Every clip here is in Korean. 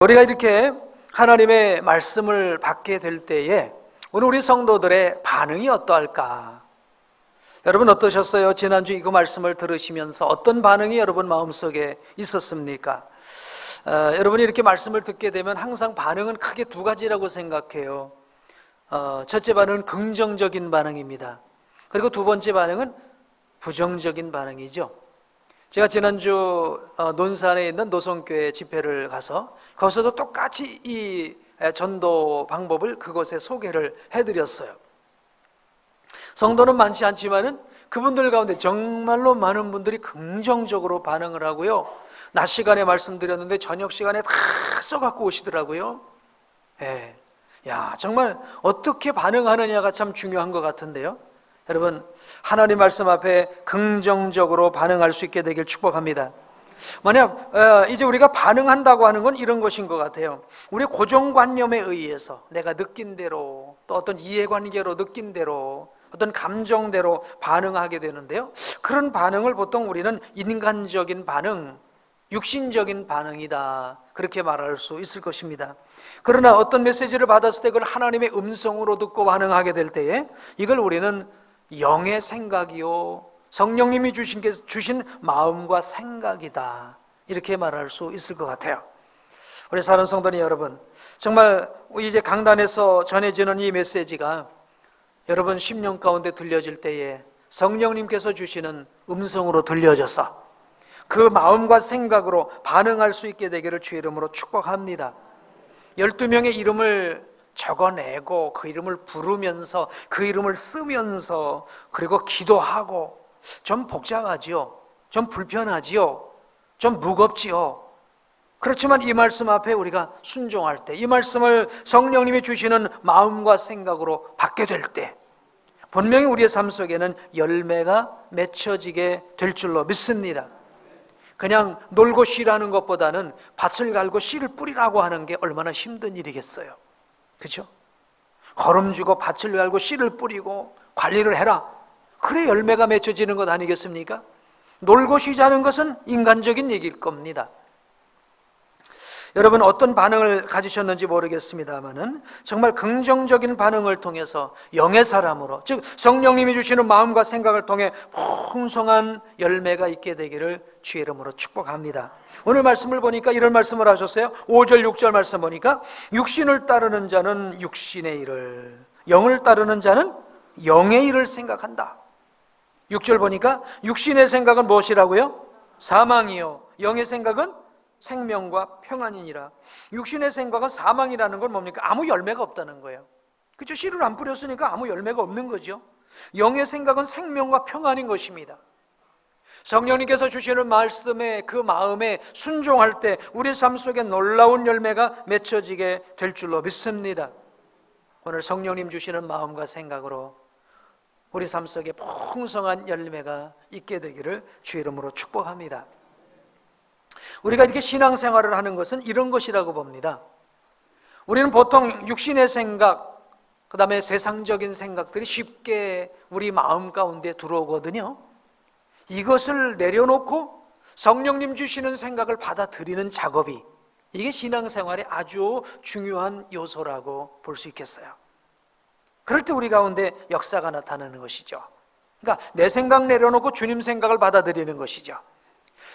우리가 이렇게 하나님의 말씀을 받게 될 때에 오늘 우리 성도들의 반응이 어떠할까? 여러분 어떠셨어요? 지난주 이거 말씀을 들으시면서 어떤 반응이 여러분 마음속에 있었습니까? 여러분이 이렇게 말씀을 듣게 되면 항상 반응은 크게 두 가지라고 생각해요. 첫째 반응은 긍정적인 반응입니다. 그리고 두 번째 반응은 부정적인 반응이죠. 제가 지난주 논산에 있는 노성교회 집회를 가서 거기서도 똑같이 이 전도 방법을 그곳에 소개를 해드렸어요. 성도는 많지 않지만은 그분들 가운데 정말로 많은 분들이 긍정적으로 반응을 하고요, 낮 시간에 말씀드렸는데 저녁 시간에 다 써갖고 오시더라고요. 야, 정말 어떻게 반응하느냐가 참 중요한 것 같은데요. 여러분, 하나님 말씀 앞에 긍정적으로 반응할 수 있게 되길 축복합니다. 만약 이제 우리가 반응한다고 하는 건 이런 것인 것 같아요. 우리 고정관념에 의해서 내가 느낀 대로, 또 어떤 이해관계로 느낀 대로, 어떤 감정대로 반응하게 되는데요, 그런 반응을 보통 우리는 인간적인 반응, 육신적인 반응이다, 그렇게 말할 수 있을 것입니다. 그러나 어떤 메시지를 받았을 때 그걸 하나님의 음성으로 듣고 반응하게 될 때에 이걸 우리는 영의 생각이요, 성령님이 주신 마음과 생각이다, 이렇게 말할 수 있을 것 같아요. 우리 사랑하는 성도님 여러분, 정말 이제 강단에서 전해지는 이 메시지가 여러분 심령 가운데 들려질 때에 성령님께서 주시는 음성으로 들려져서 그 마음과 생각으로 반응할 수 있게 되기를 주의 이름으로 축복합니다. 12명의 이름을 적어내고 그 이름을 부르면서 그 이름을 쓰면서 그리고 기도하고, 좀 복잡하지요, 좀 불편하지요, 좀 무겁지요. 그렇지만 이 말씀 앞에 우리가 순종할 때, 이 말씀을 성령님이 주시는 마음과 생각으로 받게 될 때 분명히 우리의 삶 속에는 열매가 맺혀지게 될 줄로 믿습니다. 그냥 놀고 쉬라는 것보다는 밭을 갈고 씨를 뿌리라고 하는 게 얼마나 힘든 일이겠어요. 그렇죠? 거름지고 밭을 갈고 씨를 뿌리고 관리를 해라, 그래 열매가 맺혀지는 것 아니겠습니까? 놀고 쉬자는 것은 인간적인 얘기일 겁니다. 여러분 어떤 반응을 가지셨는지 모르겠습니다만은 정말 긍정적인 반응을 통해서 영의 사람으로, 즉 성령님이 주시는 마음과 생각을 통해 풍성한 열매가 있게 되기를 주의 이름으로 축복합니다. 오늘 말씀을 보니까 이런 말씀을 하셨어요. 5절 6절 말씀 보니까 육신을 따르는 자는 육신의 일을, 영을 따르는 자는 영의 일을 생각한다. 6절 보니까 육신의 생각은 무엇이라고요? 사망이요, 영의 생각은 생명과 평안이니라. 육신의 생각은 사망이라는 건 뭡니까? 아무 열매가 없다는 거예요. 그렇죠? 씨를 안 뿌렸으니까 아무 열매가 없는 거죠. 영의 생각은 생명과 평안인 것입니다. 성령님께서 주시는 말씀에, 그 마음에 순종할 때 우리 삶 속에 놀라운 열매가 맺혀지게 될 줄로 믿습니다. 오늘 성령님 주시는 마음과 생각으로 우리 삶 속에 풍성한 열매가 있게 되기를 주의 이름으로 축복합니다. 우리가 이렇게 신앙생활을 하는 것은 이런 것이라고 봅니다. 우리는 보통 육신의 생각, 그 다음에 세상적인 생각들이 쉽게 우리 마음 가운데 들어오거든요. 이것을 내려놓고 성령님 주시는 생각을 받아들이는 작업이, 이게 신앙생활의 아주 중요한 요소라고 볼 수 있겠어요. 그럴 때 우리 가운데 역사가 나타나는 것이죠. 그러니까 내 생각 내려놓고 주님 생각을 받아들이는 것이죠.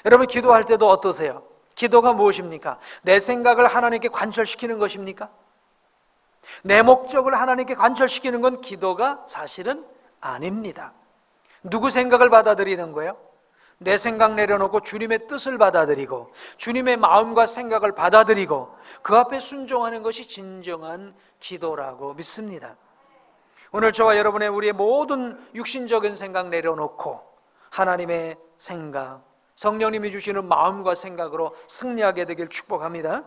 여러분 기도할 때도 어떠세요? 기도가 무엇입니까? 내 생각을 하나님께 관철시키는 것입니까? 내 목적을 하나님께 관철시키는 건 기도가 사실은 아닙니다. 누구 생각을 받아들이는 거예요? 내 생각 내려놓고 주님의 뜻을 받아들이고 주님의 마음과 생각을 받아들이고 그 앞에 순종하는 것이 진정한 기도라고 믿습니다. 오늘 저와 여러분의 우리의 모든 육신적인 생각 내려놓고 하나님의 생각, 성령님이 주시는 마음과 생각으로 승리하게 되길 축복합니다.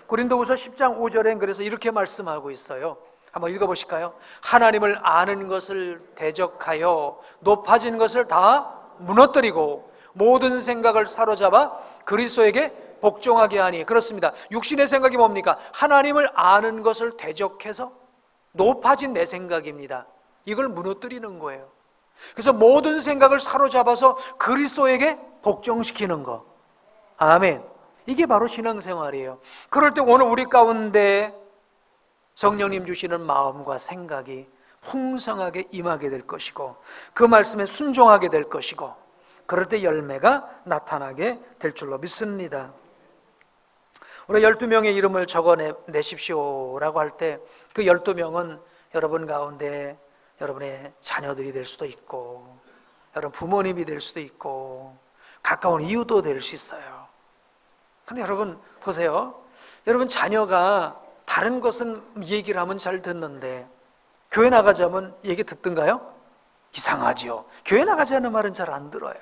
고린도후서 10장 5절엔 그래서 이렇게 말씀하고 있어요. 한번 읽어보실까요? 하나님을 아는 것을 대적하여 높아진 것을 다 무너뜨리고 모든 생각을 사로잡아 그리스도에게 복종하게 하니. 그렇습니다. 육신의 생각이 뭡니까? 하나님을 아는 것을 대적해서 높아진 내 생각입니다. 이걸 무너뜨리는 거예요. 그래서 모든 생각을 사로잡아서 그리스도에게 복종시키는 거. 아멘. 이게 바로 신앙생활이에요. 그럴 때 오늘 우리 가운데 성령님 주시는 마음과 생각이 풍성하게 임하게 될 것이고 그 말씀에 순종하게 될 것이고 그럴 때 열매가 나타나게 될 줄로 믿습니다. 우리 12명의 이름을 적어내십시오라고 할 때 그 12명은 여러분 가운데 여러분의 자녀들이 될 수도 있고 여러분 부모님이 될 수도 있고 가까운 이웃도 될 수 있어요. 근데 여러분 보세요. 여러분 자녀가 다른 것은 얘기를 하면 잘 듣는데 교회 나가자면 얘기 듣던가요? 이상하지요. 교회 나가자는 말은 잘 안 들어요.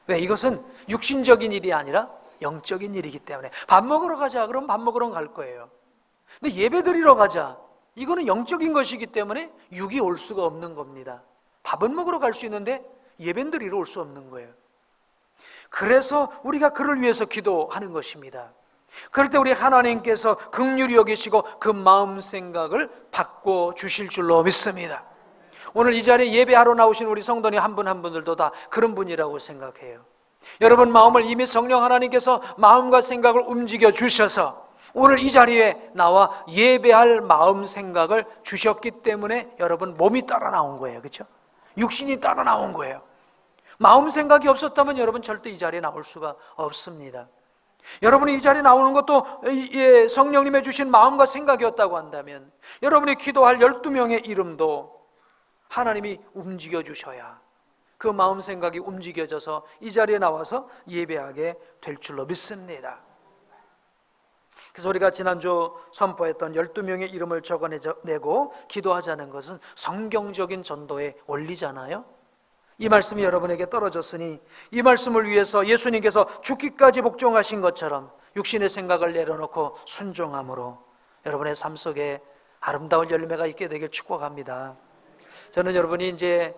왜? 이것은 육신적인 일이 아니라 영적인 일이기 때문에. 밥 먹으러 가자 그럼 밥 먹으러 갈 거예요. 근데 예배 드리러 가자, 이거는 영적인 것이기 때문에 육이 올 수가 없는 겁니다. 밥은 먹으러 갈 수 있는데 예배는 드리러 올 수 없는 거예요. 그래서 우리가 그를 위해서 기도하는 것입니다. 그럴 때 우리 하나님께서 긍휼히 여기시고 그 마음 생각을 바꿔주실 줄로 믿습니다. 오늘 이 자리에 예배하러 나오신 우리 성도님 한 분 한 분들도 다 그런 분이라고 생각해요. 여러분 마음을 이미 성령 하나님께서 마음과 생각을 움직여 주셔서 오늘 이 자리에 나와 예배할 마음 생각을 주셨기 때문에 여러분 몸이 따라 나온 거예요. 그렇죠? 육신이 따라 나온 거예요. 마음 생각이 없었다면 여러분 절대 이 자리에 나올 수가 없습니다. 여러분이 이 자리에 나오는 것도 성령님의 주신 마음과 생각이었다고 한다면 여러분이 기도할 12명의 이름도 하나님이 움직여 주셔야 그 마음 생각이 움직여져서 이 자리에 나와서 예배하게 될 줄로 믿습니다. 그래서 우리가 지난주 선포했던 12명의 이름을 적어내고 기도하자는 것은 성경적인 전도의 원리잖아요. 이 말씀이 여러분에게 떨어졌으니 이 말씀을 위해서 예수님께서 죽기까지 복종하신 것처럼 육신의 생각을 내려놓고 순종함으로 여러분의 삶 속에 아름다운 열매가 있게 되길 축복합니다. 저는 여러분이 이제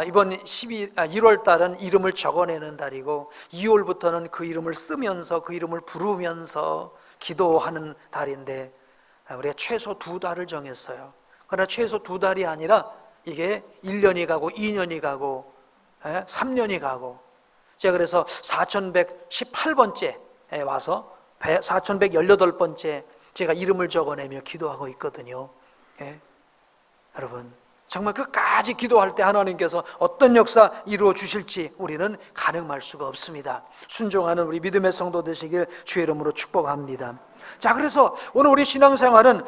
이번 1월 달은 이름을 적어내는 달이고 2월부터는 그 이름을 쓰면서 그 이름을 부르면서 기도하는 달인데 우리가 최소 2달을 정했어요. 그러나 최소 2달이 아니라 이게 1년이 가고 2년이 가고 3년이 가고 제가 그래서 4118번째에 와서 4118번째 제가 이름을 적어내며 기도하고 있거든요. 여러분 정말 끝까지 기도할 때 하나님께서 어떤 역사 이루어 주실지 우리는 가늠할 수가 없습니다. 순종하는 우리 믿음의 성도 되시길 주의 이름으로 축복합니다. 자, 그래서 오늘 우리 신앙생활은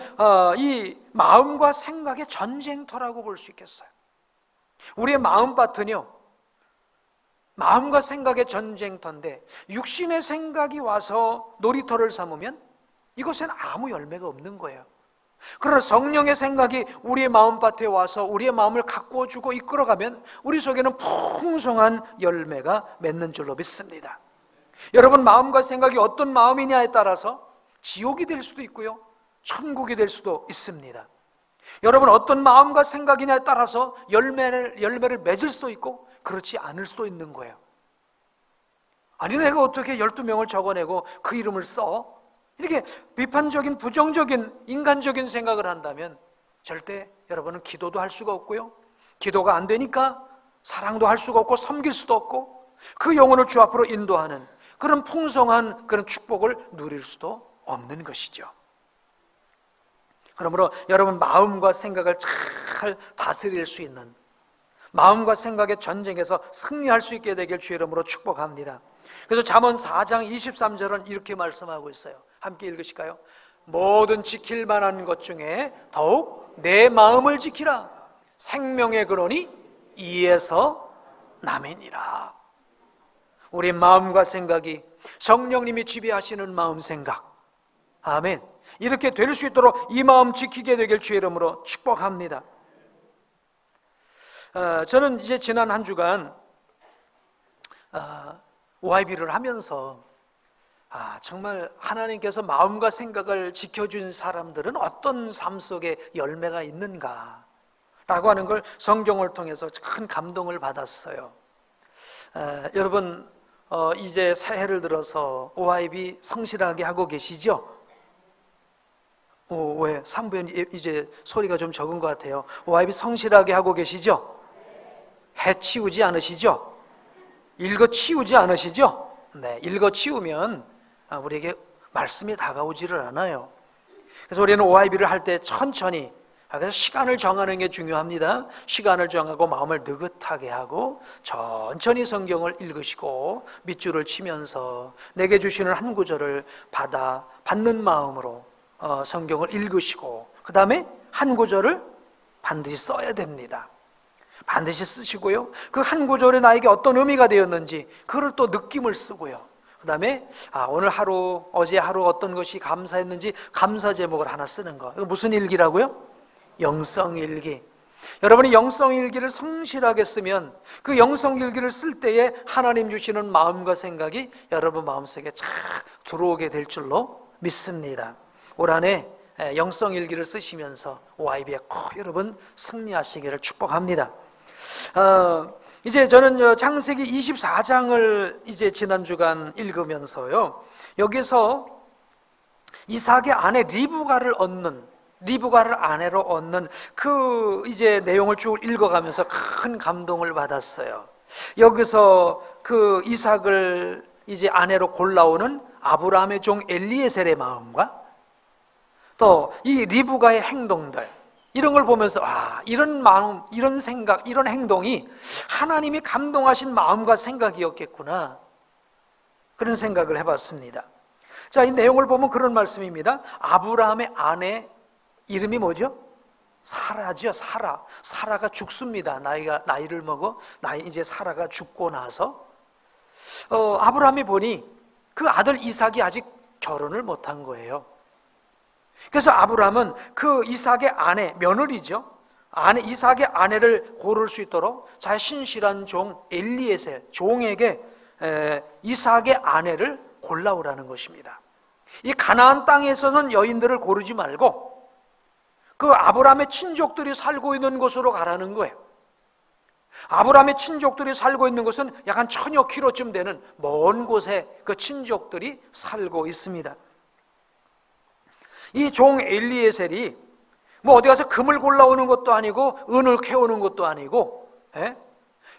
이 마음과 생각의 전쟁터라고 볼 수 있겠어요. 우리의 마음밭은요 마음과 생각의 전쟁터인데 육신의 생각이 와서 놀이터를 삼으면 이것엔 아무 열매가 없는 거예요. 그러나 성령의 생각이 우리의 마음밭에 와서 우리의 마음을 가꾸어주고 이끌어가면 우리 속에는 풍성한 열매가 맺는 줄로 믿습니다. 여러분 마음과 생각이 어떤 마음이냐에 따라서 지옥이 될 수도 있고요 천국이 될 수도 있습니다. 여러분 어떤 마음과 생각이냐에 따라서 열매를 맺을 수도 있고 그렇지 않을 수도 있는 거예요. 아니 내가 어떻게 12명을 적어내고 그 이름을 써? 이렇게 비판적인 부정적인 인간적인 생각을 한다면 절대 여러분은 기도도 할 수가 없고요 기도가 안 되니까 사랑도 할 수가 없고 섬길 수도 없고 그 영혼을 주 앞으로 인도하는 그런 풍성한 그런 축복을 누릴 수도 없는 것이죠. 그러므로 여러분 마음과 생각을 잘 다스릴 수 있는 마음과 생각의 전쟁에서 승리할 수 있게 되길 주의 이름으로 축복합니다. 그래서 잠언 4장 23절은 이렇게 말씀하고 있어요. 함께 읽으실까요? 모든 지킬 만한 것 중에 더욱 내 마음을 지키라. 생명의 근원이 이에서 남이니라. 우리 마음과 생각이 성령님이 지배하시는 마음 생각, 아멘, 이렇게 될 수 있도록 이 마음 지키게 되길 주의 이름으로 축복합니다. 저는 이제 지난 한 주간 OIB를 하면서 정말 하나님께서 마음과 생각을 지켜준 사람들은 어떤 삶 속에 열매가 있는가 라고 하는 걸 성경을 통해서 큰 감동을 받았어요. 여러분 이제 새해를 들어서 OIB 성실하게 하고 계시죠? 왜? 삼부연 이제 소리가 좀 적은 것 같아요. OIB 성실하게 하고 계시죠? 해치우지 않으시죠? 읽어치우지 않으시죠? 네, 읽어치우면 우리에게 말씀이 다가오지를 않아요. 그래서 우리는 OIB를 할 때 천천히, 그래서 시간을 정하는 게 중요합니다. 시간을 정하고 마음을 느긋하게 하고 천천히 성경을 읽으시고 밑줄을 치면서 내게 주시는 한 구절을 받는 마음으로 성경을 읽으시고, 그 다음에 한 구절을 반드시 써야 됩니다. 반드시 쓰시고요, 그 한 구절이 나에게 어떤 의미가 되었는지 그걸 또 느낌을 쓰고요, 그 다음에 오늘 하루, 어제 하루 어떤 것이 감사했는지 감사 제목을 하나 쓰는 거. 이거 무슨 일기라고요? 영성일기. 여러분이 영성일기를 성실하게 쓰면 그 영성일기를 쓸 때에 하나님 주시는 마음과 생각이 여러분 마음속에 착 들어오게 될 줄로 믿습니다. 올 한해 영성일기를 쓰시면서 OIB에 꼭 여러분 승리하시기를 축복합니다. 이제 저는 창세기 24장을 이제 지난 주간 읽으면서요, 여기서 이삭의 아내 리브가를 아내로 얻는 그 이제 내용을 쭉 읽어가면서 큰 감동을 받았어요. 여기서 그 이삭을 이제 아내로 골라오는 아브라함의 종 엘리에셀의 마음과 또 이 리브가의 행동들, 이런 걸 보면서 이런 마음, 이런 생각, 이런 행동이 하나님이 감동하신 마음과 생각이었겠구나, 그런 생각을 해봤습니다. 자, 이 내용을 보면 그런 말씀입니다. 아브라함의 아내 이름이 뭐죠? 사라죠. 사라가 죽습니다. 나이를 먹어 이제 사라가 죽고 나서 아브라함이 보니 그 아들 이삭이 아직 결혼을 못한 거예요. 그래서 아브라함은 그 이삭의 아내, 며느리죠, 이삭의 아내를 고를 수 있도록 자기 신실한 종 엘리에셀 종에게 이삭의 아내를 골라오라는 것입니다. 이 가나안 땅에서는 여인들을 고르지 말고 그 아브라함의 친족들이 살고 있는 곳으로 가라는 거예요. 아브라함의 친족들이 살고 있는 곳은 약 한 1000여 킬로쯤 되는 먼 곳에 그 친족들이 살고 있습니다. 이 종 엘리에셀이 뭐 어디 가서 금을 골라오는 것도 아니고 은을 캐오는 것도 아니고,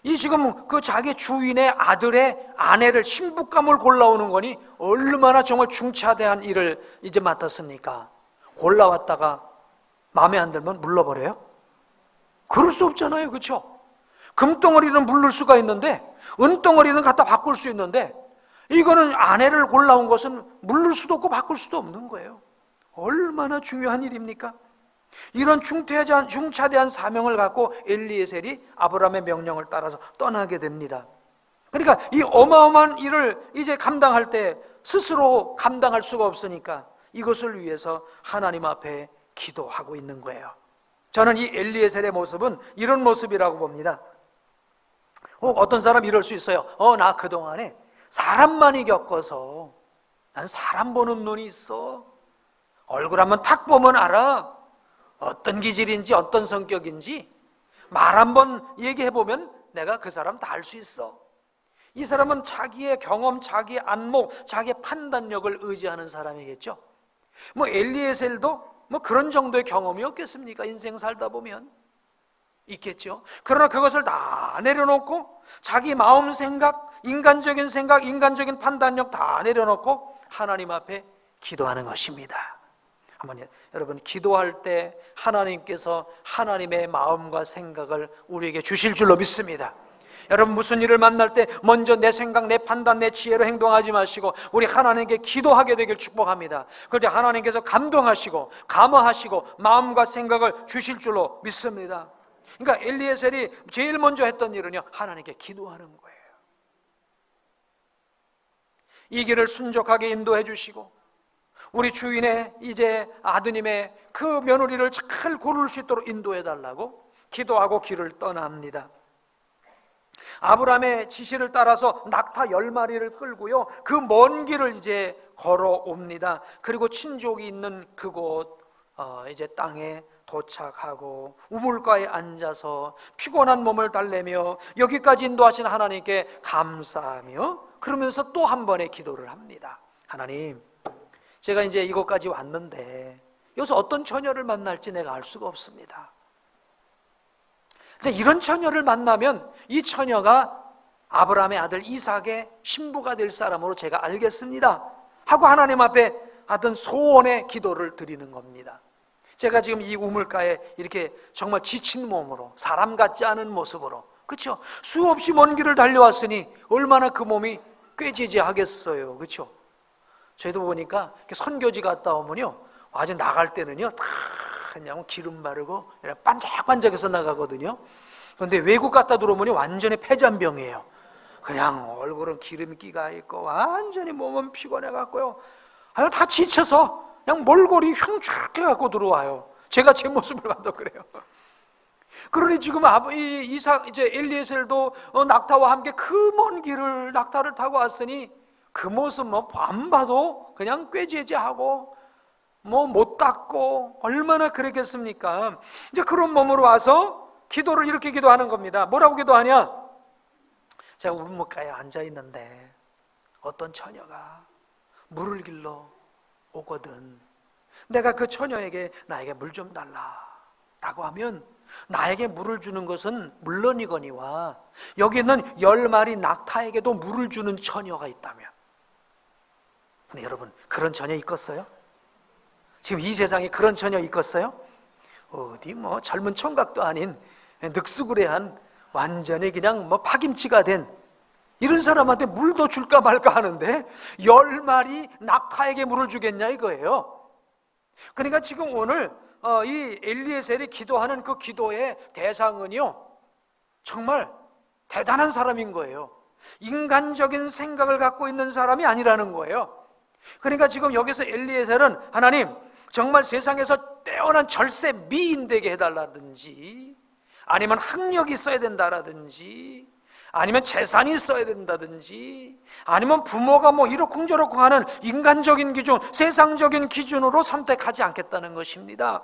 이 지금 그 자기 주인의 아들의 아내를, 신부감을 골라오는 거니 얼마나 정말 중차대한 일을 이제 맡았습니까? 골라왔다가 마음에 안 들면 물러버려요? 그럴 수 없잖아요, 그렇죠? 금덩어리는 물를 수가 있는데 은덩어리는 갖다 바꿀 수 있는데, 이거는 아내를 골라온 것은 물를 수도 없고 바꿀 수도 없는 거예요. 얼마나 중요한 일입니까? 이런 중차대한 사명을 갖고 엘리에셀이 아브라함의 명령을 따라서 떠나게 됩니다. 그러니까 이 어마어마한 일을 이제 감당할 때 스스로 감당할 수가 없으니까 이것을 위해서 하나님 앞에 기도하고 있는 거예요. 저는 이 엘리에셀의 모습은 이런 모습이라고 봅니다. 어떤 사람 이럴 수 있어요. 나 그동안에 사람만이 겪어서 난 사람 보는 눈이 있어. 얼굴 한번 탁 보면 알아. 어떤 기질인지 어떤 성격인지 말 한번 얘기해보면 내가 그 사람 다 알 수 있어. 이 사람은 자기의 경험, 자기의 안목, 자기의 판단력을 의지하는 사람이겠죠. 뭐 엘리에셀도 뭐 그런 정도의 경험이 없겠습니까? 인생 살다 보면 있겠죠. 그러나 그것을 다 내려놓고 자기 마음 생각, 인간적인 판단력 다 내려놓고 하나님 앞에 기도하는 것입니다. 한번 여러분, 기도할 때 하나님께서 하나님의 마음과 생각을 우리에게 주실 줄로 믿습니다. 여러분, 무슨 일을 만날 때 먼저 내 생각, 내 판단, 내 지혜로 행동하지 마시고 우리 하나님께 기도하게 되길 축복합니다. 그럴 때 하나님께서 감동하시고 감화하시고 마음과 생각을 주실 줄로 믿습니다. 그러니까 엘리에셀이 제일 먼저 했던 일은요, 하나님께 기도하는 거예요. 이 길을 순적하게 인도해 주시고 우리 주인의 이제 아드님의 그 며느리를 잘 고를 수 있도록 인도해 달라고 기도하고 길을 떠납니다. 아브라함의 지시를 따라서 낙타 10마리를 끌고요, 그 먼 길을 이제 걸어옵니다. 그리고 친족이 있는 그곳 이제 땅에 도착하고 우물가에 앉아서 피곤한 몸을 달래며 여기까지 인도하신 하나님께 감사하며 그러면서 또 한 번의 기도를 합니다. 하나님, 제가 이제 이곳까지 왔는데 여기서 어떤 처녀를 만날지 내가 알 수가 없습니다. 이런 처녀를 만나면 이 처녀가 아브라함의 아들 이삭의 신부가 될 사람으로 제가 알겠습니다 하고 하나님 앞에 하던 소원의 기도를 드리는 겁니다. 제가 지금 이 우물가에 이렇게 정말 지친 몸으로, 사람 같지 않은 모습으로, 그렇죠? 수없이 먼 길을 달려왔으니 얼마나 그 몸이 꾀지지하겠어요, 그렇죠? 저희도 보니까 선교지 갔다 오면요, 아주 나갈 때는요 다 그냥 기름 바르고 반짝반짝해서 나가거든요. 그런데 외국 갔다 들어오면 완전히 폐잔병이에요. 그냥 얼굴은 기름기가 있고 완전히 몸은 피곤해갖고요, 다 지쳐서 그냥 몰골이 흉측해갖고 들어와요. 제가 제 모습을 봐도 그래요. 그러니 지금 이제 엘리에셀도 낙타와 함께 그 먼 길을 낙타를 타고 왔으니 그 모습 안 봐도 그냥 꾀지지하고 못 닦고 얼마나 그랬겠습니까? 이제 그런 몸으로 와서 기도를 이렇게 기도하는 겁니다. 뭐라고 기도하냐? 제가 우물가에 앉아 있는데 어떤 처녀가 물을 길러 오거든. 내가 그 처녀에게 나에게 물 좀 달라라고 하면 나에게 물을 주는 것은 물론이거니와 여기는 10마리 낙타에게도 물을 주는 처녀가 있다면. 근데 여러분, 그런 처녀 있겠어요? 지금 이 세상에 그런 처녀 있겠어요? 어디 젊은 총각도 아닌 늑수구레한 완전히 그냥 파김치가 된 이런 사람한테 물도 줄까 말까 하는데 10마리 낙타에게 물을 주겠냐 이거예요. 그러니까 지금 오늘 이 엘리에셀이 기도하는 그 기도의 대상은요, 정말 대단한 사람인 거예요. 인간적인 생각을 갖고 있는 사람이 아니라는 거예요. 그러니까 지금 여기서 엘리에셀은 하나님, 정말 세상에서 뛰어난 절세 미인 되게 해달라든지, 아니면 학력이 있어야 된다라든지, 아니면 재산이 있어야 된다든지, 아니면 부모가 이렇쿵저렇쿵 하는 인간적인 기준, 세상적인 기준으로 선택하지 않겠다는 것입니다.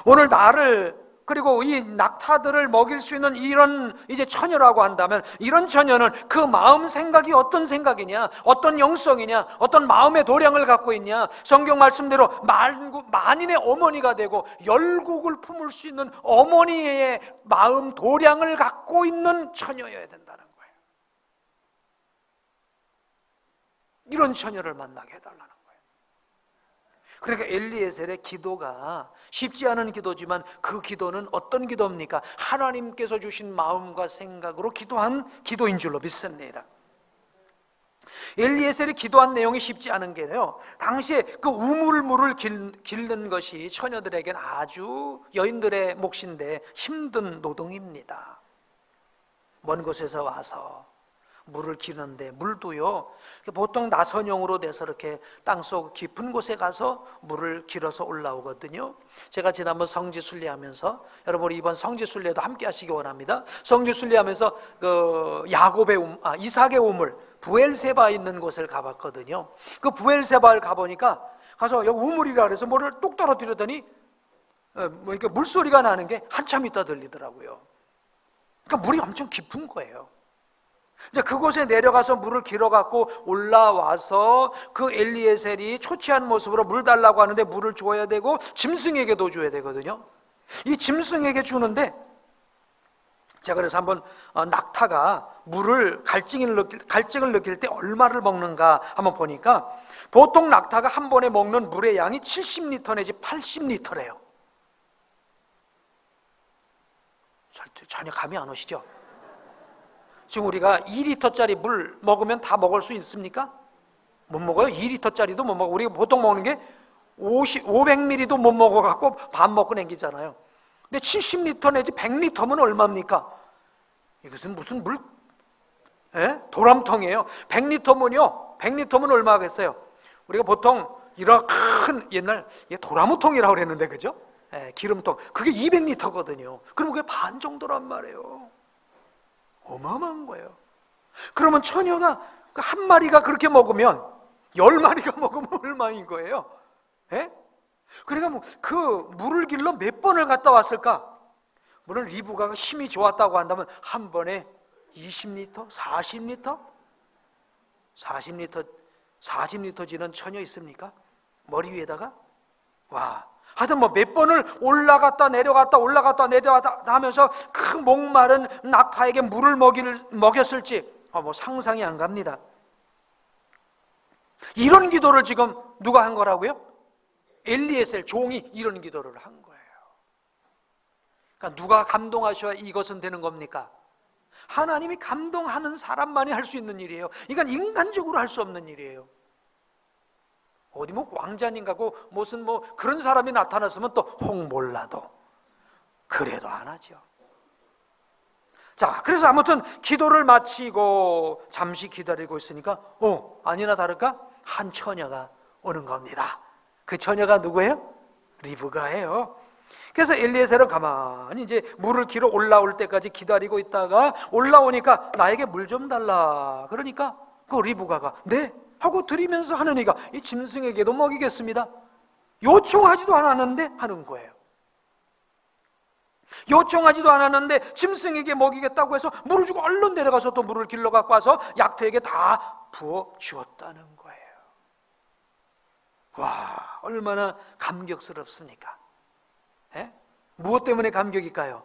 오늘 나를, 그리고 이 낙타들을 먹일 수 있는 이런 이제 처녀라고 한다면, 이런 처녀는 그 마음 생각이 어떤 생각이냐, 어떤 영성이냐, 어떤 마음의 도량을 갖고 있냐, 성경 말씀대로 만인의 어머니가 되고 열국을 품을 수 있는 어머니의 마음 도량을 갖고 있는 처녀여야 된다는 거예요. 이런 처녀를 만나게 해달라는 거예요. 그러니까 엘리에셀의 기도가 쉽지 않은 기도지만 그 기도는 어떤 기도입니까? 하나님께서 주신 마음과 생각으로 기도한 기도인 줄로 믿습니다. 엘리에셀이 기도한 내용이 쉽지 않은 게요, 당시에 그 우물물을 길는 것이 처녀들에게는 아주 여인들의 몫인데 힘든 노동입니다. 먼 곳에서 와서 물을 기는데, 물도요 보통 나선형으로 돼서 이렇게 땅속 깊은 곳에 가서 물을 길어서 올라오거든요. 제가 지난번 성지순례하면서, 여러분 이번 성지순례도 함께 하시기 원합니다. 성지순례하면서 그 이삭의 우물 부엘세바 있는 곳을 가봤거든요. 그 부엘세바를 가보니까, 가서 여기 우물이라 그래서 물을 뚝 떨어뜨렸더니 이렇게 물소리가 나는 게 한참 있다 들리더라고요. 그러니까 물이 엄청 깊은 거예요. 이제 그곳에 내려가서 물을 길어갖고 올라와서 그 엘리에셀이 초췌한 모습으로 물 달라고 하는데 물을 줘야 되고 짐승에게도 줘야 되거든요. 이 짐승에게 주는데, 제가 그래서 한번 낙타가 물을 갈증을 느낄 때 얼마를 먹는가 한번 보니까, 보통 낙타가 한 번에 먹는 물의 양이 70리터 내지 80리터래요. 전혀 감이 안 오시죠? 지금 우리가 2리터짜리 물 먹으면 다 먹을 수 있습니까? 못 먹어요. 2리터짜리도 못 먹어. 우리가 보통 먹는 게 500ml도 못 먹어갖고 밥 먹고 남기잖아요. 근데 70리터 내지 100리터면 얼마입니까? 이것은 무슨 물? 도람통이에요. 100리터면 얼마겠어요? 우리가 보통 이런 큰 옛날 도라무통이라고 그랬는데, 그죠? 기름통. 그게 200리터거든요. 그럼 그게 반 정도란 말이에요. 어마어마한 거예요. 그러면 처녀가 한 마리가 그렇게 먹으면 10마리가 먹으면 얼마인 거예요? 그러니까 그 물을 길러 몇 번을 갔다 왔을까? 물론 리브가가 힘이 좋았다고 한다면 한 번에 20리터? 40리터? 40리터 지는 처녀 있습니까? 머리 위에다가? 와, 하여튼 몇 번을 올라갔다 내려갔다 하면서 그 목마른 낙타에게 물을 먹였을지 상상이 안 갑니다. 이런 기도를 지금 누가 한 거라고요? 엘리에셀 종이 이런 기도를 한 거예요. 그러니까 누가 감동하셔야 이것은 되는 겁니까? 하나님이 감동하는 사람만이 할 수 있는 일이에요. 이건 인간적으로 할 수 없는 일이에요. 어디 뭐 왕자님 같고 무슨 뭐 그런 사람이 나타났으면 또 혹 몰라도 그래도 안 하죠. 자, 그래서 아무튼 기도를 마치고 잠시 기다리고 있으니까 아니나 다를까 한 처녀가 오는 겁니다. 그 처녀가 누구예요? 리브가예요. 그래서 엘리에셀은 가만히 이제 물을 길어 올라올 때까지 기다리고 있다가 올라오니까 나에게 물 좀 달라. 그러니까 그 리브가가 네 하고 드리면서 하느니가 이 짐승에게도 먹이겠습니다. 요청하지도 않았는데 하는 거예요. 요청하지도 않았는데 짐승에게 먹이겠다고 해서 물을 주고 얼른 내려가서 또 물을 길러 갖고 와서 약토에게 다 부어 주었다는 거예요. 와, 얼마나 감격스럽습니까? 예? 무엇 때문에 감격일까요?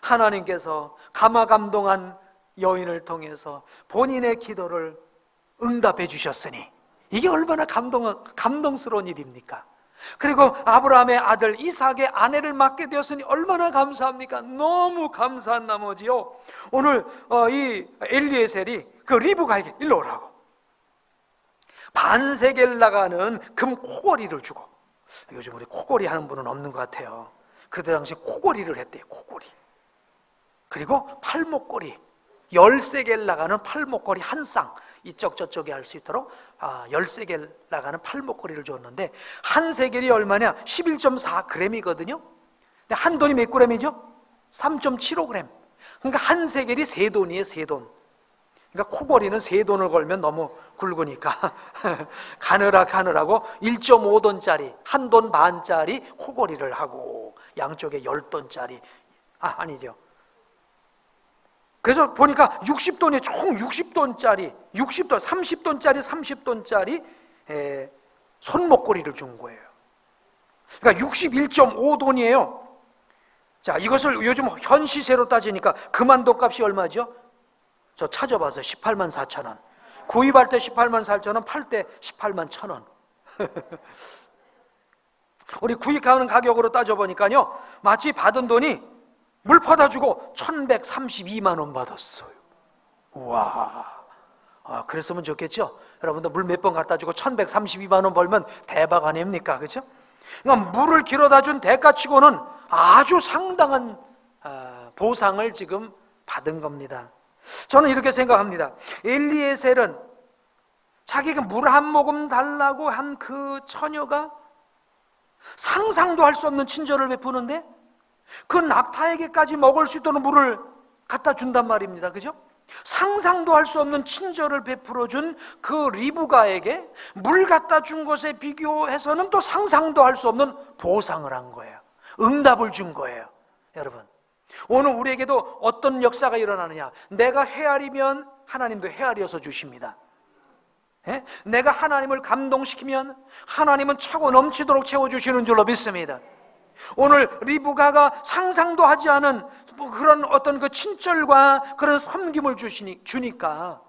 하나님께서 감화감동한 여인을 통해서 본인의 기도를 응답해 주셨으니 이게 얼마나 감동스러운 일입니까? 그리고 아브라함의 아들 이삭의 아내를 맡게 되었으니 얼마나 감사합니까? 너무 감사한 나머지요, 오늘 이 엘리에셀이 그 리브가에게 일로 오라고 반세겔 나가는 금 코걸이를 주고, 요즘 우리 코걸이 하는 분은 없는 것 같아요. 그때 당시 코걸이를 했대요. 코걸이. 그리고 팔목걸이 10세겔 나가는 팔목걸이 한 쌍, 이쪽 저쪽에 할 수 있도록 10세겔 나가는 팔목걸이를 줬는데, 한 세겔이 얼마냐? 11.4g이거든요 근데 한 돈이 몇 g이죠? 3.75g. 그러니까 한 세겔이 세 돈이에요. 세 돈. 그러니까 코걸이는 세 돈을 걸면 너무 굵으니까 가느라고 1.5돈짜리 한 돈 반짜리 코걸이를 하고 양쪽에 10돈짜리 아니죠. 그래서 보니까 60돈이 총 60돈짜리 60돈 30돈짜리 30돈짜리 손목걸이를 준 거예요. 그러니까 61.5돈이에요 자, 이것을 요즘 현 시세로 따지니까 금한도 값이 얼마죠? 저 찾아봐서 18만 4천 원. 구입할 때 18만 4천 원, 팔 때 18만 1천 원. 우리 구입하는 가격으로 따져보니까요, 마치 받은 돈이 물 퍼다 주고 1132만 원 받았어요. 우와. 그랬으면 좋겠죠? 여러분들 물 몇 번 갖다 주고 1132만 원 벌면 대박 아닙니까? 그렇죠? 그러니까 물을 길어다 준 대가치고는 아주 상당한 보상을 지금 받은 겁니다. 저는 이렇게 생각합니다. 엘리에셀은 자기가 물 한 모금 달라고 한 그 처녀가 상상도 할 수 없는 친절을 베푸는데 그 낙타에게까지 먹을 수 있도록 물을 갖다 준단 말입니다. 그죠? 상상도 할 수 없는 친절을 베풀어 준 그 리브가에게 물 갖다 준 것에 비교해서는 또 상상도 할 수 없는 보상을 한 거예요. 응답을 준 거예요. 여러분, 오늘 우리에게도 어떤 역사가 일어나느냐? 내가 헤아리면 하나님도 헤아려서 주십니다. 내가 하나님을 감동시키면 하나님은 차고 넘치도록 채워주시는 줄로 믿습니다. 오늘 리브가가 상상도 하지 않은 그런 어떤 그 친절과 그런 섬김을 주니까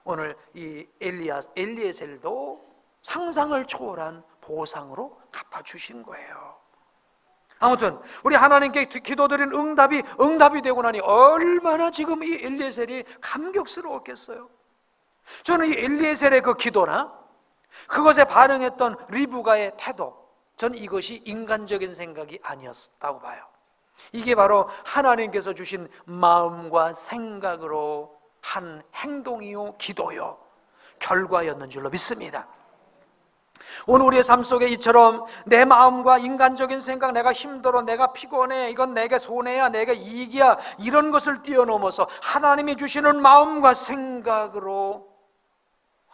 오늘 이 엘리에셀도 상상을 초월한 보상으로 갚아주신 거예요. 아무튼 우리 하나님께 기도드린 응답이 되고 나니 얼마나 지금 이 엘리에셀이 감격스러웠겠어요. 저는 이 엘리에셀의 그 기도나 그것에 반응했던 리브가의 태도, 저는 이것이 인간적인 생각이 아니었다고 봐요. 이게 바로 하나님께서 주신 마음과 생각으로 한 행동이요 기도요 결과였는 줄로 믿습니다. 오늘 우리의 삶 속에 이처럼 내 마음과 인간적인 생각, 내가 힘들어, 내가 피곤해, 이건 내게 손해야, 내게 이익이야, 이런 것을 뛰어넘어서 하나님이 주시는 마음과 생각으로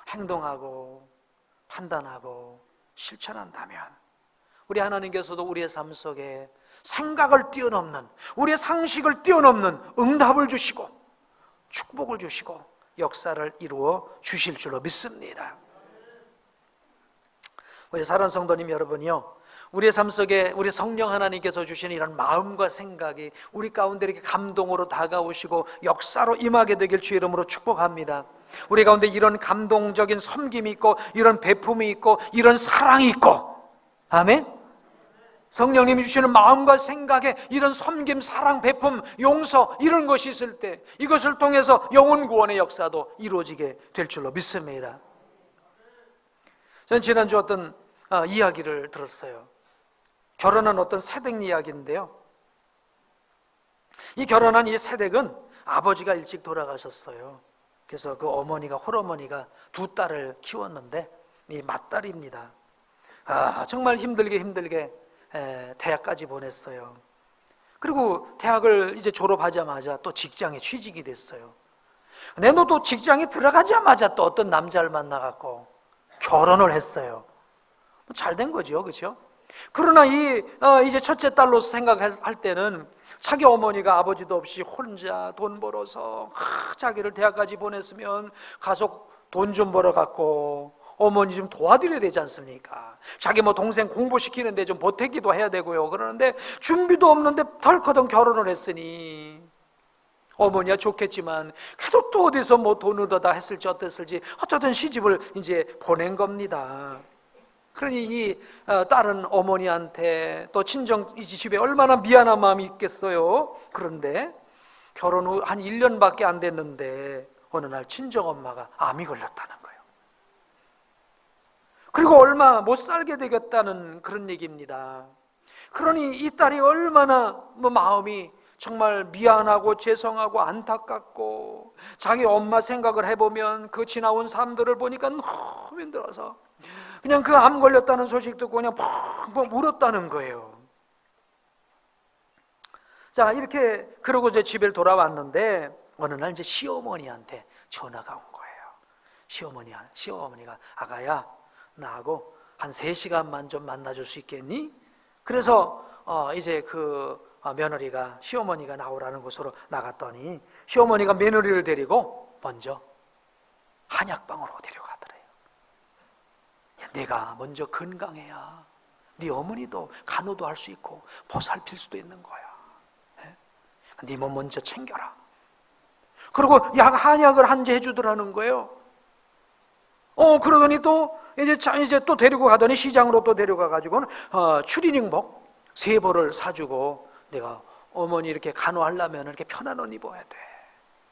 행동하고 판단하고 실천한다면 우리 하나님께서도 우리의 삶 속에 생각을 뛰어넘는, 우리의 상식을 뛰어넘는 응답을 주시고 축복을 주시고 역사를 이루어 주실 줄로 믿습니다. 우리 사랑하는 성도님 여러분이요, 우리의 삶 속에 우리 성령 하나님께서 주신 이런 마음과 생각이 우리 가운데 이렇게 감동으로 다가오시고 역사로 임하게 되길 주의 이름으로 축복합니다. 우리 가운데 이런 감동적인 섬김이 있고, 이런 배품이 있고, 이런 사랑이 있고, 아멘? 성령님이 주시는 마음과 생각에 이런 섬김, 사랑, 배품, 용서, 이런 것이 있을 때 이것을 통해서 영혼 구원의 역사도 이루어지게 될 줄로 믿습니다. 저는 지난주 어떤 이야기를 들었어요. 결혼한 어떤 새댁 이야기인데요, 이 결혼한 이 새댁은 아버지가 일찍 돌아가셨어요. 그래서 그 어머니가, 홀어머니가 두 딸을 키웠는데 이 맏딸입니다. 정말 힘들게 대학까지 보냈어요. 그리고 대학을 이제 졸업하자마자 또 직장에 취직이 됐어요. 근데 또 직장에 들어가자마자 또 어떤 남자를 만나갖고 결혼을 했어요. 잘 된 거죠, 그렇죠? 그러나 이제 첫째 딸로서 생각할 때는 자기 어머니가 아버지도 없이 혼자 돈 벌어서 자기를 대학까지 보냈으면 가서 돈 좀 벌어갖고 어머니 좀 도와드려야 되지 않습니까? 자기 동생 공부시키는데 좀 보태기도 해야 되고요. 그러는데 준비도 없는데 덜커덩 결혼을 했으니 어머니야 좋겠지만 그래도 또 어디서 돈을 더 했을지 어땠을지 어쩌든 시집을 이제 보낸 겁니다. 그러니 이 딸은 어머니한테 또 친정 이 집에 얼마나 미안한 마음이 있겠어요. 그런데 결혼 후 한 1년밖에 안 됐는데 어느 날 친정 엄마가 암이 걸렸다는 거예요. 그리고 얼마 못 살게 되겠다는 그런 얘기입니다. 그러니 이 딸이 얼마나 마음이 정말 미안하고 죄송하고 안타깝고, 자기 엄마 생각을 해보면 그 지나온 삶들을 보니까 너무 힘들어서 그냥 그 암 걸렸다는 소식 듣고 그냥 펑펑 울었다는 거예요. 자, 이렇게 그러고 이제 집에 돌아왔는데 어느 날 이제 시어머니한테 전화가 온 거예요. 시어머니가 아가야, 나하고 한 3시간만 좀 만나줄 수 있겠니? 그래서 이제 그 며느리가 시어머니가 나오라는 곳으로 나갔더니 시어머니가 며느리를 데리고 먼저 한약방으로 데려가더래요. 내가 먼저 건강해야 네 어머니도 간호도 할 수 있고 보살필 수도 있는 거야. 네 몸 먼저 챙겨라. 그리고 한약을 한 제 해주더라는 거예요. 그러더니 또 이제 또 데리고 가더니 시장으로 또 데려가 가지고는 추리닝복 3벌을 사주고, 내가 어머니 이렇게 간호하려면 이렇게 편한 옷 입어야 돼.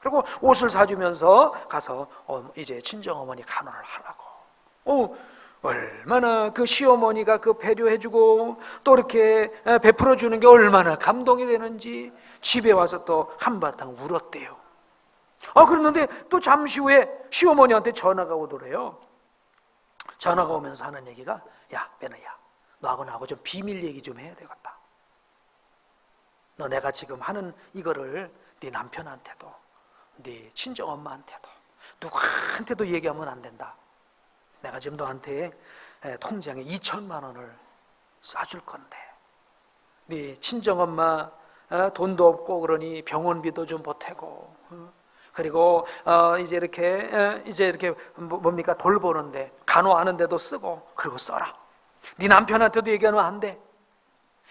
그리고 옷을 사주면서 가서 이제 친정 어머니 간호를 하라고. 얼마나 그 시어머니가 그 배려해주고 또 이렇게 베풀어주는 게 얼마나 감동이 되는지 집에 와서 또 한바탕 울었대요. 그랬는데 또 잠시 후에 시어머니한테 전화가 오더래요. 전화가 오면서 하는 얘기가, 야 며느리야, 너하고 나하고 좀 비밀 얘기 좀 해야 되겠다. 너 내가 지금 하는 이거를 네 남편한테도 네 친정엄마한테도 누구한테도 얘기하면 안 된다. 내가 지금 너한테 통장에 2천만 원을 쏴줄 건데 네 친정엄마 돈도 없고 그러니 병원비도 좀 보태고, 그리고 이제 이렇게 뭡니까, 돌보는데 간호하는데도 쓰고, 그리고 써라. 네 남편한테도 얘기하면 안 돼.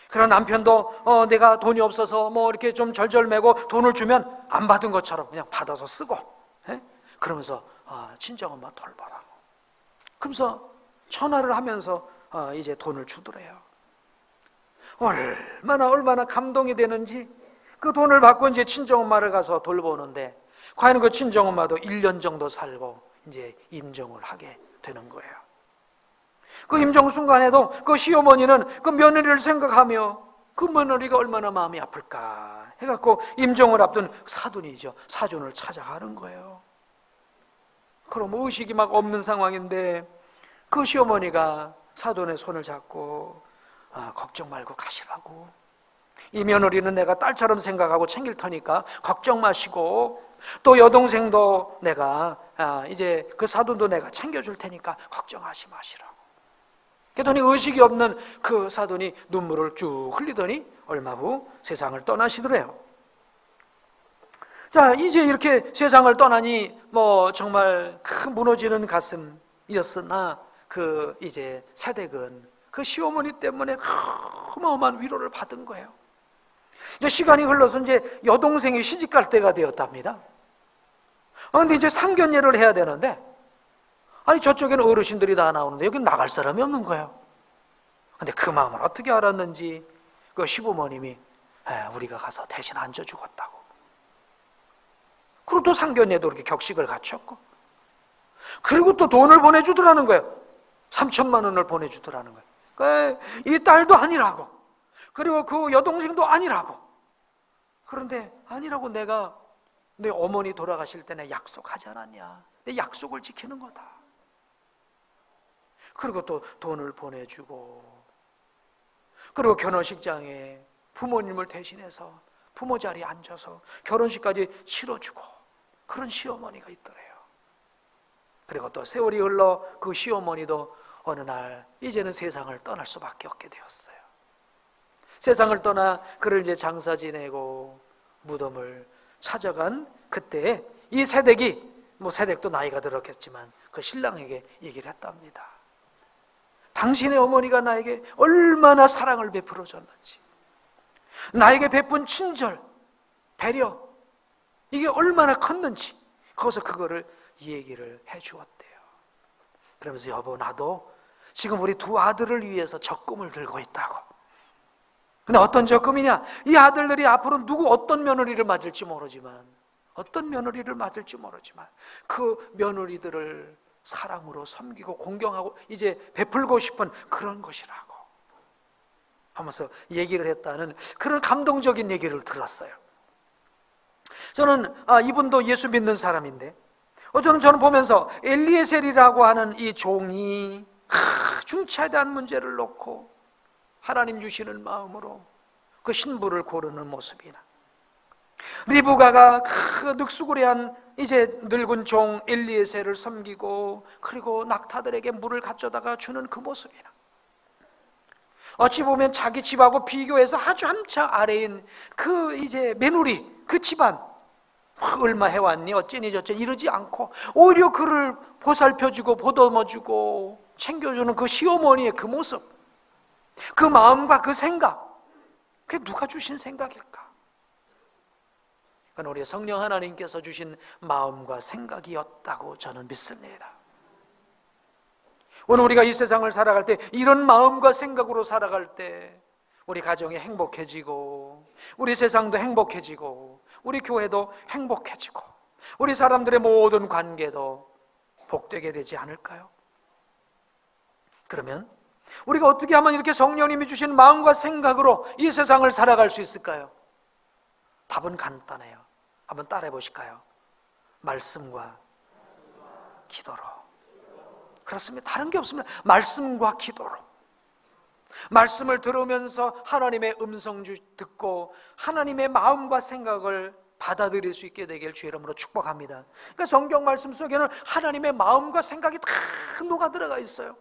그런 남편도 내가 돈이 없어서 이렇게 좀 절절매고 돈을 주면 안 받은 것처럼 그냥 받아서 쓰고, 그러면서 친정엄마 돌보라고. 그러면서 전화를 하면서 이제 돈을 주더래요. 얼마나 감동이 되는지. 그 돈을 받고 이제 친정엄마를 가서 돌보는데 과연 그 친정엄마도 1년 정도 살고 이제 임종을 하게 되는 거예요. 그 임종 순간에도 그 시어머니는 그 며느리를 생각하며 그 며느리가 얼마나 마음이 아플까 해갖고 임종을 앞둔 사돈이죠. 사돈을 찾아가는 거예요. 그럼 의식이 막 없는 상황인데 그 시어머니가 사돈의 손을 잡고 걱정 말고 가시라고. 이 며느리는 내가 딸처럼 생각하고 챙길 테니까 걱정 마시고, 또 여동생도 내가 이제 그 사돈도 내가 챙겨줄 테니까 걱정하지 마시라고. 그랬더니 의식이 없는 그 사돈이 눈물을 쭉 흘리더니 얼마 후 세상을 떠나시더래요. 자, 이제 이렇게 세상을 떠나니 정말 큰 무너지는 가슴이었으나 그 이제 새댁은 그 시어머니 때문에 어마어마한 위로를 받은 거예요. 이제 시간이 흘러서 이제 여동생이 시집갈 때가 되었답니다. 근데 이제 상견례를 해야 되는데, 아니 저쪽에는 어르신들이 다 나오는데 여기 나갈 사람이 없는 거예요. 근데 그 마음을 어떻게 알았는지 그 시부모님이 우리가 가서 대신 앉아 죽었다고. 그리고 또 상견례도 이렇게 격식을 갖췄고, 그리고 또 돈을 보내주더라는 거예요. 3천만 원을 보내주더라는 거예요. 그러니까 이 딸도 아니라고, 그리고 그 여동생도 아니라고. 그런데 아니라고 내가 내 어머니 돌아가실 때 내 약속하지 않았냐, 내 약속을 지키는 거다. 그리고 또 돈을 보내주고, 그리고 결혼식장에 부모님을 대신해서 부모 자리에 앉아서 결혼식까지 치러주고, 그런 시어머니가 있더래요. 그리고 또 세월이 흘러 그 시어머니도 어느 날 이제는 세상을 떠날 수밖에 없게 되었어요. 세상을 떠나 그를 이제 장사 지내고 무덤을 찾아간 그때에 이 새댁이, 새댁도 나이가 들었겠지만 그 신랑에게 얘기를 했답니다. 당신의 어머니가 나에게 얼마나 사랑을 베풀어 줬는지, 나에게 베푼 친절, 배려, 이게 얼마나 컸는지 거기서 그거를 얘기를 해 주었대요. 그러면서 여보, 나도 지금 우리 두 아들을 위해서 적금을 들고 있다고. 근데 어떤 적금이냐, 이 아들들이 앞으로 어떤 며느리를 맞을지 모르지만 그 며느리들을 사랑으로 섬기고 공경하고 이제 베풀고 싶은 그런 것이라고 하면서 얘기를 했다는 그런 감동적인 얘기를 들었어요. 저는 이분도 예수 믿는 사람인데, 저는 보면서 엘리에셀이라고 하는 이 종이 중차대한 문제를 놓고 하나님 주시는 마음으로 그 신부를 고르는 모습이나, 리브가가 그 늑수구레한 이제 늙은 종 엘리에셀을 섬기고 그리고 낙타들에게 물을 가져다가 주는 그 모습이나, 어찌 보면 자기 집하고 비교해서 아주 한참 아래인 그 이제 며느리, 그 집안 얼마 해왔니 어쩌니 저쩌니 이러지 않고 오히려 그를 보살펴주고 보듬어주고 챙겨주는 그 시어머니의 그 모습, 그 마음과 그 생각, 그게 누가 주신 생각일까? 그건 우리 성령 하나님께서 주신 마음과 생각이었다고 저는 믿습니다. 오늘 우리가 이 세상을 살아갈 때 이런 마음과 생각으로 살아갈 때 우리 가정이 행복해지고, 우리 세상도 행복해지고, 우리 교회도 행복해지고, 우리 사람들의 모든 관계도 복되게 되지 않을까요? 그러면 우리가 어떻게 하면 이렇게 성령님이 주신 마음과 생각으로 이 세상을 살아갈 수 있을까요? 답은 간단해요. 한번 따라해 보실까요? 말씀과 기도로. 그렇습니다. 다른 게 없습니다. 말씀과 기도로. 말씀을 들으면서 하나님의 음성 듣고 하나님의 마음과 생각을 받아들일 수 있게 되길 주의 이름으로 축복합니다. 그러니까 성경 말씀 속에는 하나님의 마음과 생각이 다 녹아 들어가 있어요.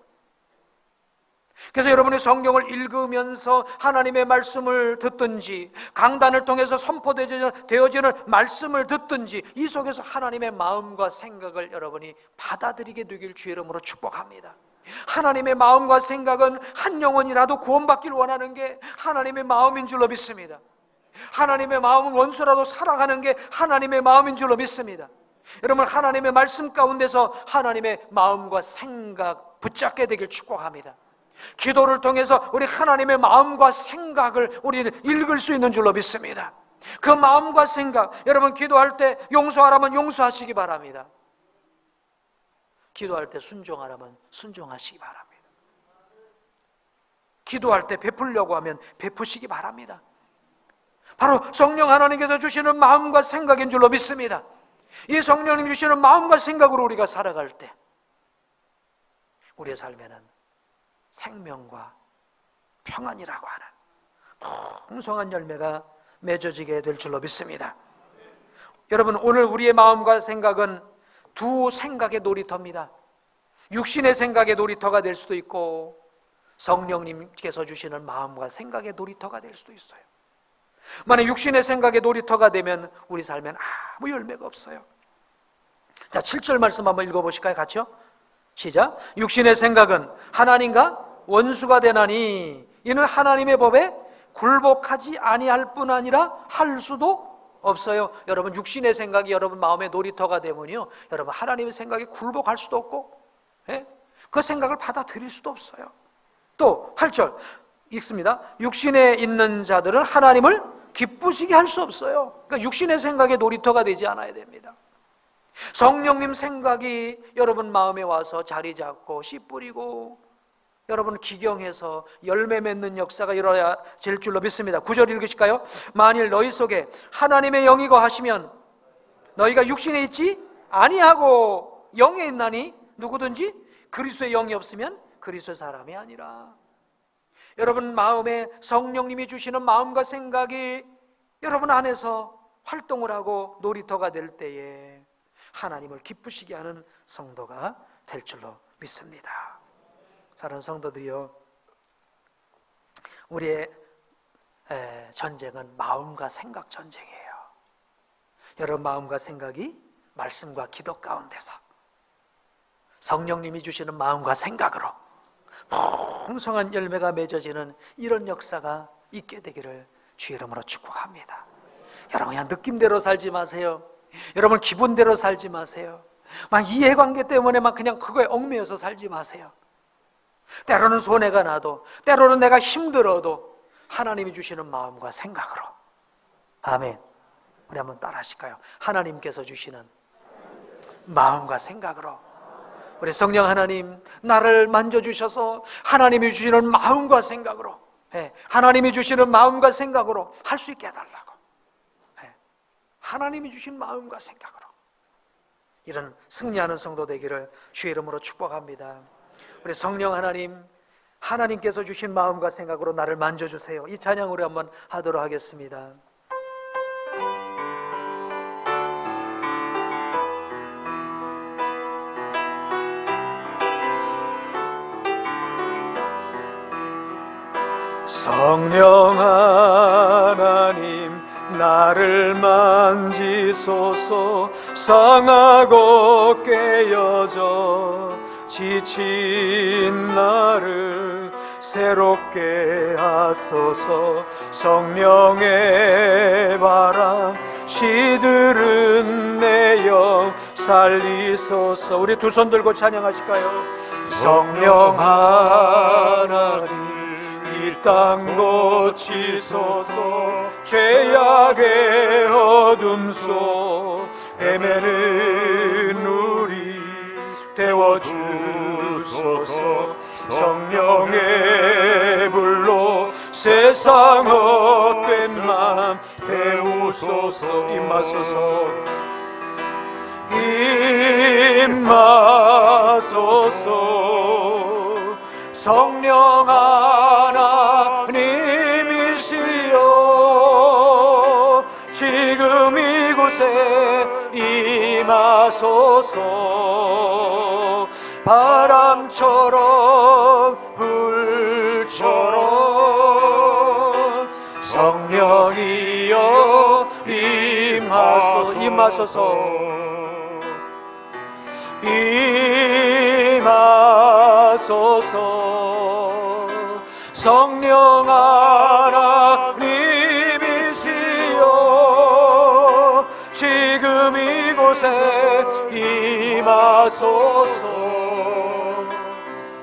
그래서 여러분이 성경을 읽으면서 하나님의 말씀을 듣든지, 강단을 통해서 선포되어지는 말씀을 듣든지, 이 속에서 하나님의 마음과 생각을 여러분이 받아들이게 되길 주의 이름으로 축복합니다. 하나님의 마음과 생각은 한 영혼이라도 구원받기를 원하는 게 하나님의 마음인 줄로 믿습니다. 하나님의 마음은 원수라도 사랑하는 게 하나님의 마음인 줄로 믿습니다. 여러분, 하나님의 말씀 가운데서 하나님의 마음과 생각 붙잡게 되길 축복합니다. 기도를 통해서 우리 하나님의 마음과 생각을 우리는 읽을 수 있는 줄로 믿습니다. 그 마음과 생각, 여러분 기도할 때 용서하라면 용서하시기 바랍니다. 기도할 때 순종하라면 순종하시기 바랍니다. 기도할 때 베풀려고 하면 베푸시기 바랍니다. 바로 성령 하나님께서 주시는 마음과 생각인 줄로 믿습니다. 이 성령님 주시는 마음과 생각으로 우리가 살아갈 때 우리의 삶에는 생명과 평안이라고 하는 풍성한 열매가 맺어지게 될 줄로 믿습니다. 여러분, 오늘 우리의 마음과 생각은 두 생각의 놀이터입니다. 육신의 생각의 놀이터가 될 수도 있고 성령님께서 주시는 마음과 생각의 놀이터가 될 수도 있어요. 만약 육신의 생각의 놀이터가 되면 우리 삶엔 아무 열매가 없어요. 자, 7절 말씀 한번 읽어보실까요? 같이요? 시작. 육신의 생각은 하나님과 원수가 되나니 이는 하나님의 법에 굴복하지 아니할 뿐 아니라 할 수도 없어요. 여러분 육신의 생각이 여러분 마음의 놀이터가 되면요, 여러분 하나님의 생각에 굴복할 수도 없고, 예? 그 생각을 받아들일 수도 없어요. 또 8절 읽습니다. 육신에 있는 자들은 하나님을 기쁘시게 할 수 없어요. 그러니까 육신의 생각에 놀이터가 되지 않아야 됩니다. 성령님 생각이 여러분 마음에 와서 자리 잡고 씨 뿌리고 여러분 기경해서 열매 맺는 역사가 일어나야 될 줄로 믿습니다. 9절 읽으실까요? 만일 너희 속에 하나님의 영이 거하시면 너희가 육신에 있지 아니하고 영에 있나니 누구든지 그리스도의 영이 없으면 그리스도의 사람이 아니라. 여러분 마음에 성령님이 주시는 마음과 생각이 여러분 안에서 활동을 하고 놀이터가 될 때에 하나님을 기쁘시게 하는 성도가 될 줄로 믿습니다. 사랑하는 성도들이요, 우리의 전쟁은 마음과 생각 전쟁이에요. 여러분 마음과 생각이 말씀과 기도 가운데서 성령님이 주시는 마음과 생각으로 풍성한 열매가 맺어지는 이런 역사가 있게 되기를 주의 이름으로 축복합니다. 여러분 그냥 느낌대로 살지 마세요. 여러분 기분대로 살지 마세요. 막 이해관계 때문에 막 그냥 그거에 얽매여서 살지 마세요. 때로는 손해가 나도, 때로는 내가 힘들어도 하나님이 주시는 마음과 생각으로. 아멘. 우리 한번 따라 하실까요? 하나님께서 주시는 마음과 생각으로. 우리 성령 하나님, 나를 만져주셔서 하나님이 주시는 마음과 생각으로, 하나님이 주시는 마음과 생각으로 할 수 있게 해달라고. 하나님이 주신 마음과 생각으로 이런 승리하는 성도 되기를 주의 이름으로 축복합니다. 우리 성령 하나님, 하나님께서 주신 마음과 생각으로 나를 만져주세요. 이 찬양 우리 한번 하도록 하겠습니다. 성령 하나님, 나를 만지소서. 상하고 깨어져 지친 나를 새롭게 하소서. 성령의 바람 시들은 내 영 살리소서. 우리 두 손 들고 찬양하실까요? 성령 하나님, 이 땅 고치소서. 죄악의 어둠 속 헤매는 우리 태워주소서. 성령의 불로 세상 헛된 맘 태우소서. 임하소서. 임하소서. 성령 하나님이시여, 지금 이곳에 임하소서. 바람처럼 불처럼 성령이여 임하소서. 임하소서. 성령 하나님이시여, 지금 이곳에 임하소서.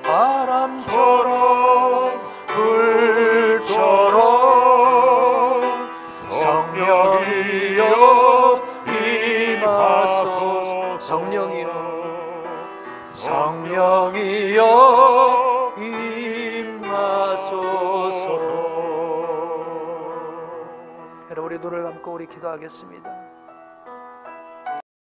바람처럼 불처럼 성령이여 임하소서. 성령이여, 성령이여 임하소서. 여러분 우리 눈을 감고 우리 기도하겠습니다.